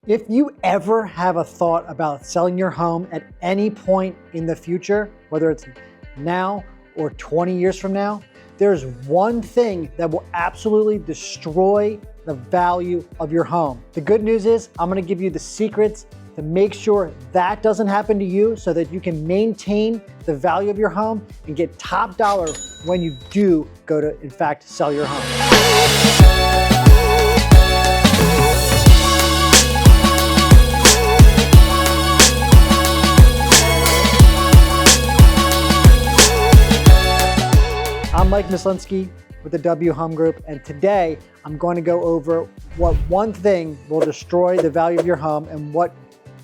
If you ever have a thought about selling your home at any point in the future, whether it's now or 20 years from now, there's one thing that will absolutely destroy the value of your home. The good news is I'm gonna give you the secrets to make sure that doesn't happen to you so that you can maintain the value of your home and get top dollar when you do go to, in fact, sell your home. I'm Mike Mislinski with the W Home Group, and today I'm going to go over what one thing will destroy the value of your home and what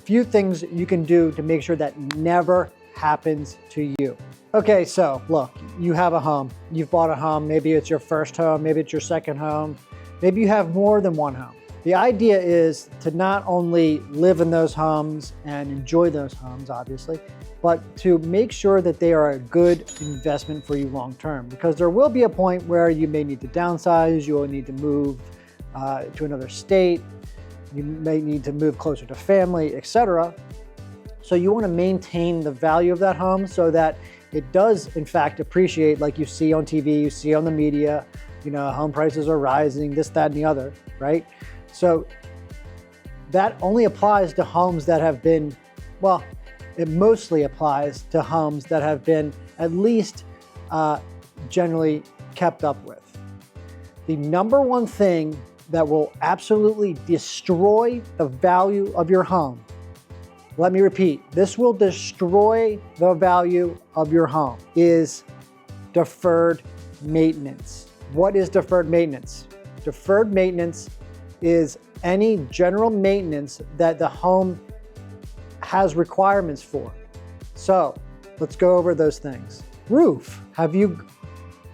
few things you can do to make sure that never happens to you. Okay, so look, you have a home. You've bought a home. Maybe it's your first home. Maybe it's your second home. Maybe you have more than one home. The idea is to not only live in those homes and enjoy those homes, obviously, but to make sure that they are a good investment for you long-term, because there will be a point where you may need to downsize, you will need to move to another state, you may need to move closer to family, etc. So you want to maintain the value of that home so that it does, in fact, appreciate, like you see on TV, you see on the media, you know, home prices are rising, this, that, and the other, right? So that only applies to homes that have been, well, it mostly applies to homes that have been at least generally kept up with. The number one thing that will absolutely destroy the value of your home, let me repeat, this will destroy the value of your home, is deferred maintenance. What is deferred maintenance? Deferred maintenance is any general maintenance that the home has requirements for. So let's go over those things. Roof. Have you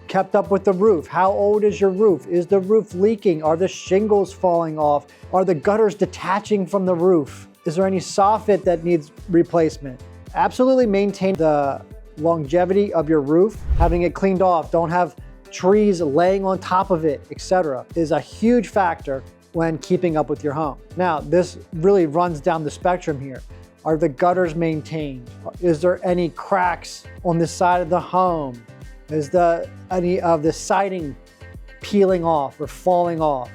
kept up with the roof? How old is your roof? Is the roof leaking? Are the shingles falling off? Are the gutters detaching from the roof? Is there any soffit that needs replacement? Absolutely maintain the longevity of your roof. Having it cleaned off, don't have trees laying on top of it, etc., is a huge factor when keeping up with your home. Now, this really runs down the spectrum here. Are the gutters maintained? Is there any cracks on the side of the home? Is any of the siding peeling off or falling off?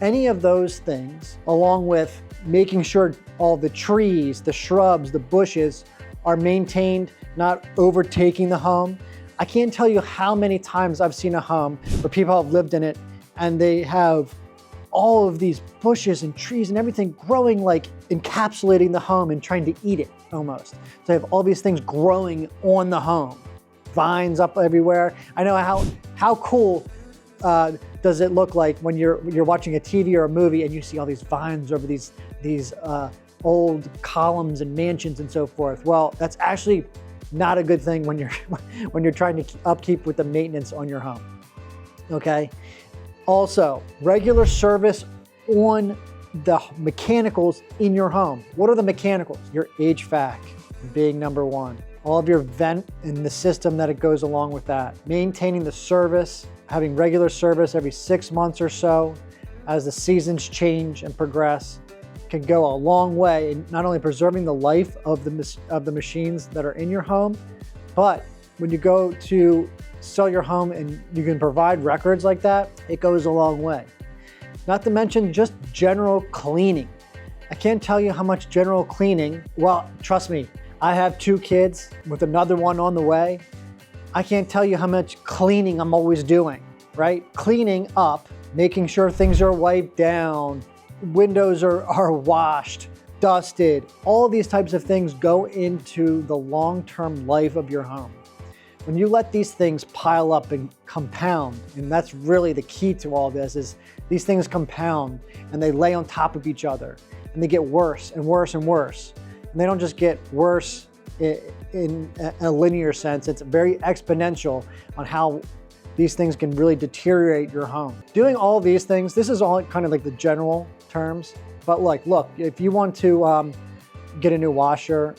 Any of those things, along with making sure all the trees, the shrubs, the bushes are maintained, not overtaking the home. I can't tell you how many times I've seen a home where people have lived in it and they have all of these bushes and trees and everything growing, like encapsulating the home and trying to eat it almost. So they have all these things growing on the home, vines up everywhere. I know how cool does it look like when you're watching a TV or a movie and you see all these vines over these old columns and mansions and so forth. Well, that's actually not a good thing when you're trying to upkeep with the maintenance on your home. Okay. Also, regular service on the mechanicals in your home. What are the mechanicals? Your HVAC being number one. All of your vent and the system that it goes along with that. Maintaining the service, having regular service every 6 months or so as the seasons change and progress can go a long way in not only preserving the life of the machines that are in your home, but when you go to sell your home and you can provide records like that, it goes a long way. Not to mention just general cleaning. I can't tell you how much general cleaning, well, trust me, I have 2 kids with another one on the way. I can't tell you how much cleaning I'm always doing, right? Cleaning up, making sure things are wiped down, windows are washed, dusted. All these types of things go into the long-term life of your home. When you let these things pile up and compound, and that's really the key to all this, is these things compound and they lay on top of each other and they get worse and worse and worse. And they don't just get worse in a linear sense, it's very exponential on how these things can really deteriorate your home. Doing all these things, this is all kind of like the general terms, but like, look, if you want to get a new washer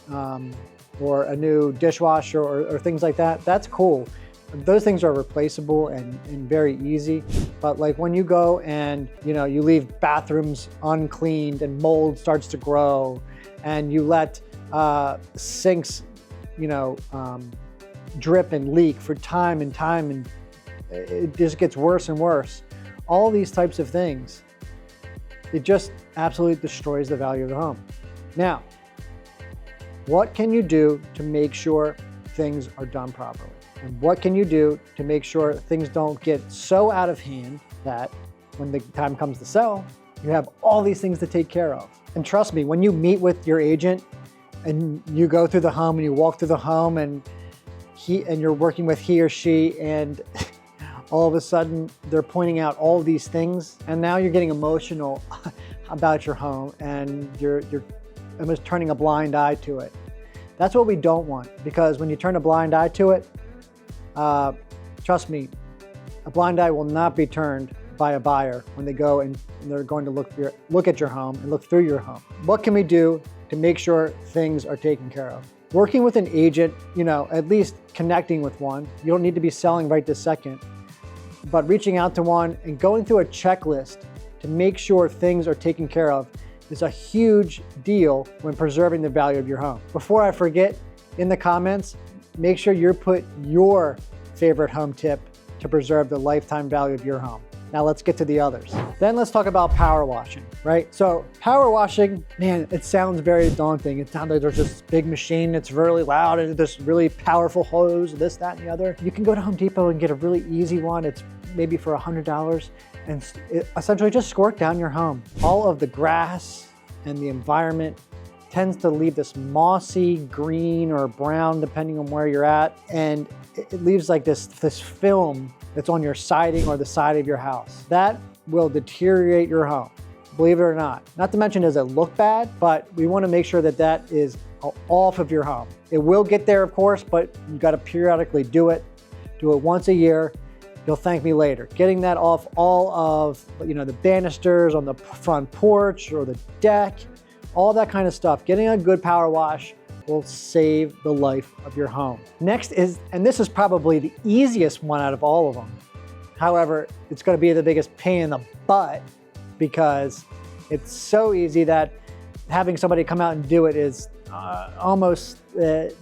or a new dishwasher or things like that, that's cool. those things are replaceable and very easy. But like when you go and, you leave bathrooms uncleaned and mold starts to grow, and you let sinks, drip and leak for time and time, and it just gets worse and worse. All these types of things, it just absolutely destroys the value of the home. Now, what can you do to make sure things are done properly? And what can you do to make sure things don't get so out of hand that when the time comes to sell, you have all these things to take care of? And trust me, when you meet with your agent and you go through the home and you walk through the home and you're working with he or she, and all of a sudden they're pointing out all these things, and now you're getting emotional about your home and you're almost turning a blind eye to it. That's what we don't want, because when you turn a blind eye to it, trust me, a blind eye will not be turned by a buyer when they go and they're going to look at your home and look through your home. What can we do to make sure things are taken care of? Working with an agent, at least connecting with one. You don't need to be selling right this second, but reaching out to one and going through a checklist to make sure things are taken care of is a huge deal when preserving the value of your home. Before I forget, in the comments, make sure you put your favorite home tip to preserve the lifetime value of your home. Now let's get to the others. Then let's talk about power washing, right? So power washing, man, it sounds very daunting. It sounds like there's this big machine that's really loud and this really powerful hose, this, that, and the other. You can go to Home Depot and get a really easy one. It's maybe for $100, and it essentially just squirt down your home. All of the grass and the environment tends to leave this mossy green or brown, depending on where you're at, and it leaves like this film that's on your siding or the side of your house. That will deteriorate your home, believe it or not. Not to mention, does it look bad, but we want to make sure that that is off of your home. It will get there, of course, but you got to periodically do it. Do it once a year. You'll thank me later. Getting that off all of, the banisters on the front porch or the deck, all that kind of stuff. Getting a good power wash will save the life of your home. Next is, and this is probably the easiest one out of all of them. However, it's going to be the biggest pain in the butt, because it's so easy that having somebody come out and do it is almost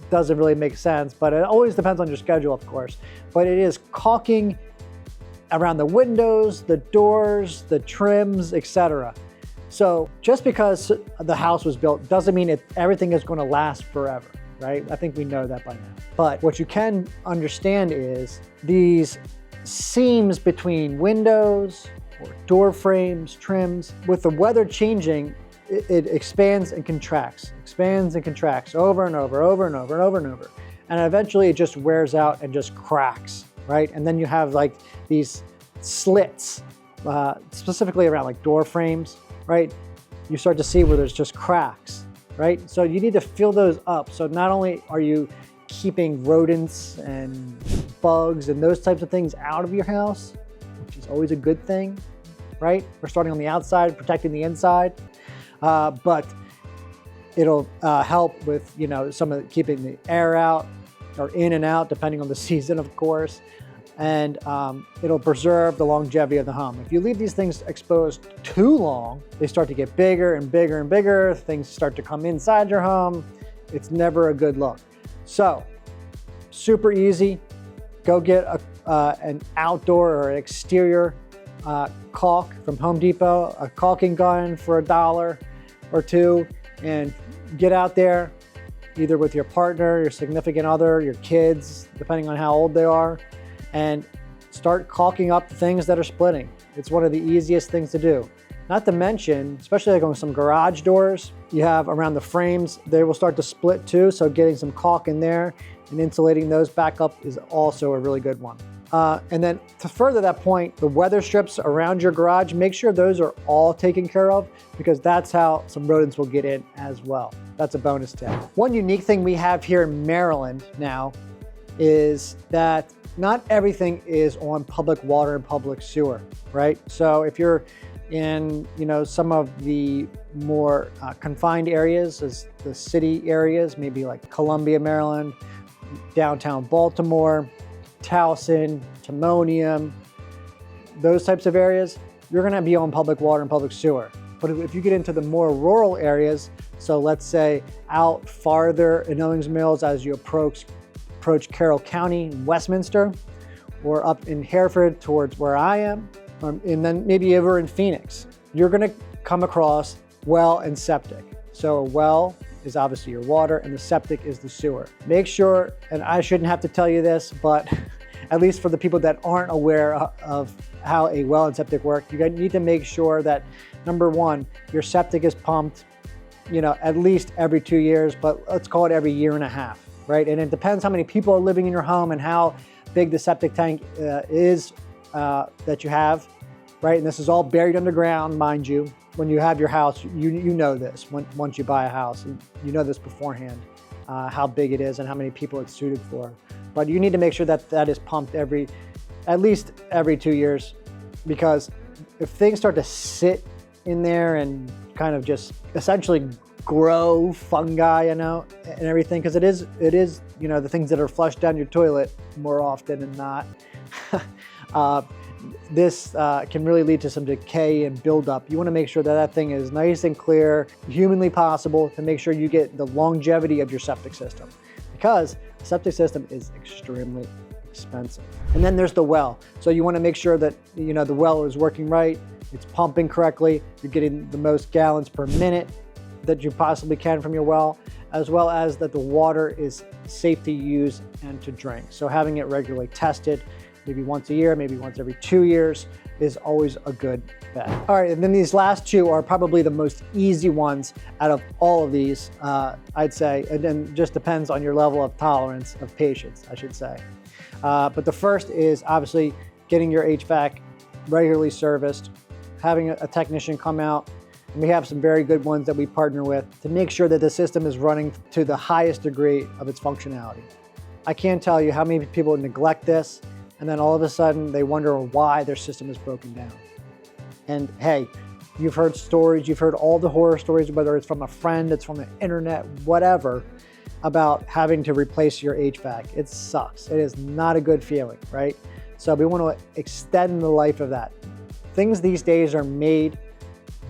doesn't really make sense, but it always depends on your schedule, of course. But it is caulking around the windows, the doors, the trims, etc. So just because the house was built doesn't mean everything is going to last forever, right? I think we know that by now. But what you can understand is these seams between windows or door frames, trims, with the weather changing, it expands and contracts over and over, over and over and over and over. And eventually it just wears out and just cracks, right? And then you have like these slits, specifically around like door frames, right? You start to see where there's just cracks, right? So you need to fill those up. So not only are you keeping rodents and bugs and those types of things out of your house, which is always a good thing, right? We're starting on the outside, protecting the inside, but it'll help with, some of keeping the air out or in and out, depending on the season, of course. And it'll preserve the longevity of the home. If you leave these things exposed too long, they start to get bigger and bigger and bigger. Things start to come inside your home. It's never a good look. So, super easy. Go get an outdoor or an exterior caulk from Home Depot, a caulking gun for $1 or $2, and get out there either with your partner, your significant other, your kids, depending on how old they are, and start caulking up the things that are splitting. It's one of the easiest things to do. Not to mention, especially like on some garage doors, you have around the frames, they will start to split too, so getting some caulk in there and insulating those back up is also a really good one. And then to further that point, the weather strips around your garage, make sure those are all taken care of, because that's how some rodents will get in as well. That's a bonus tip. One unique thing we have here in Maryland now is that not everything is on public water and public sewer, right? So if you're in, some of the more confined areas, as the city areas, maybe like Columbia, Maryland, downtown Baltimore, Towson, Timonium, those types of areas, you're gonna be on public water and public sewer. But if you get into the more rural areas, so let's say out farther in Owings Mills as you approach Carroll County, Westminster, or up in Hereford towards where I am, and then maybe over in Phoenix, you're gonna come across well and septic. So a well is obviously your water and the septic is the sewer. Make sure, and I shouldn't have to tell you this, but at least for the people that aren't aware of how a well and septic work, you need to make sure that, number one, your septic is pumped, at least every 2 years, but let's call it every year and a half, right? And it depends how many people are living in your home and how big the septic tank is that you have, right? And this is all buried underground, mind you. When you have your house, you know this. Once you buy a house, you know this beforehand, how big it is and how many people it's suited for. But you need to make sure that that is pumped at least every 2 years, because if things start to sit in there and kind of just essentially grow fungi, and everything, because it is, the things that are flushed down your toilet more often than not. This can really lead to some decay and buildup. You want to make sure that that thing is nice and clear, humanly possible, to make sure you get the longevity of your septic system, because the septic system is extremely expensive. And then there's the well. So you want to make sure that the well is working right, it's pumping correctly, you're getting the most gallons per minute that you possibly can from your well, as well as that the water is safe to use and to drink. So having it regularly tested, maybe once a year, maybe once every 2 years, is always a good bet. All right, and then these last two are probably the most easy ones out of all of these, I'd say, and then just depends on your level of tolerance, of patience, I should say. But the first is obviously getting your HVAC regularly serviced, having a technician come out, and we have some very good ones that we partner with to make sure that the system is running to the highest degree of its functionality. I can't tell you how many people neglect this, and then all of a sudden they wonder why their system is broken down. And hey, you've heard stories, you've heard all the horror stories, whether it's from a friend, it's from the internet, whatever, about having to replace your HVAC. It sucks. It is not a good feeling, right? So we want to extend the life of that. Things these days are made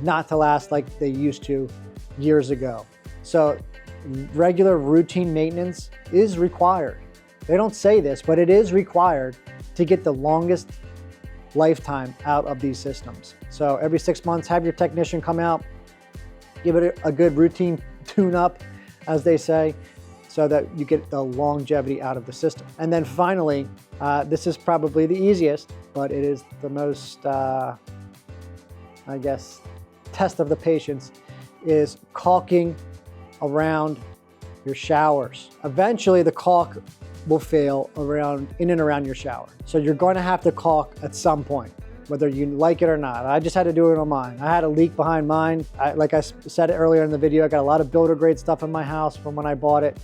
not to last like they used to years ago. So regular routine maintenance is required. They don't say this, but it is required to get the longest lifetime out of these systems. So every 6 months, have your technician come out, give it a good routine tune-up, as they say, so that you get the longevity out of the system. And then finally, this is probably the easiest, but it is the most, test of the patience, is caulking around your showers. Eventually, the caulk will fail in and around your shower. So you're going to have to caulk at some point, whether you like it or not. I just had to do it on mine. I had a leak behind mine. Like I said earlier in the video, I got a lot of builder grade stuff in my house from when I bought it.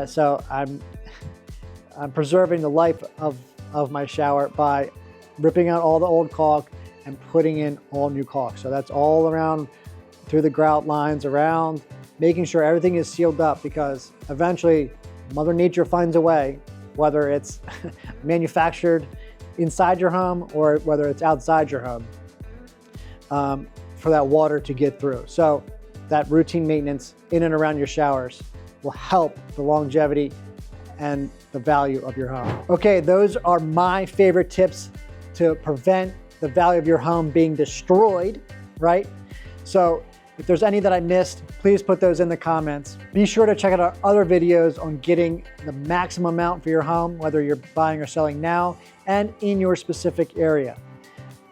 So I'm preserving the life of my shower by ripping out all the old caulk and putting in all new caulk. So that's all around through the grout lines around, making sure everything is sealed up, because eventually Mother Nature finds a way, whether it's manufactured inside your home or whether it's outside your home, for that water to get through. So that routine maintenance in and around your showers will help the longevity and the value of your home. Okay, those are my favorite tips to prevent the value of your home being destroyed, right? So if there's any that I missed, please put those in the comments. Be sure to check out our other videos on getting the maximum amount for your home, whether you're buying or selling now and in your specific area.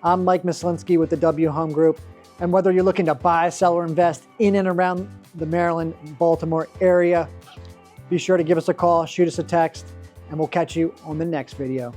I'm Mike Mislinski with the W Home Group, and whether you're looking to buy, sell, or invest in and around the Maryland, Baltimore area, be sure to give us a call, shoot us a text, and we'll catch you on the next video.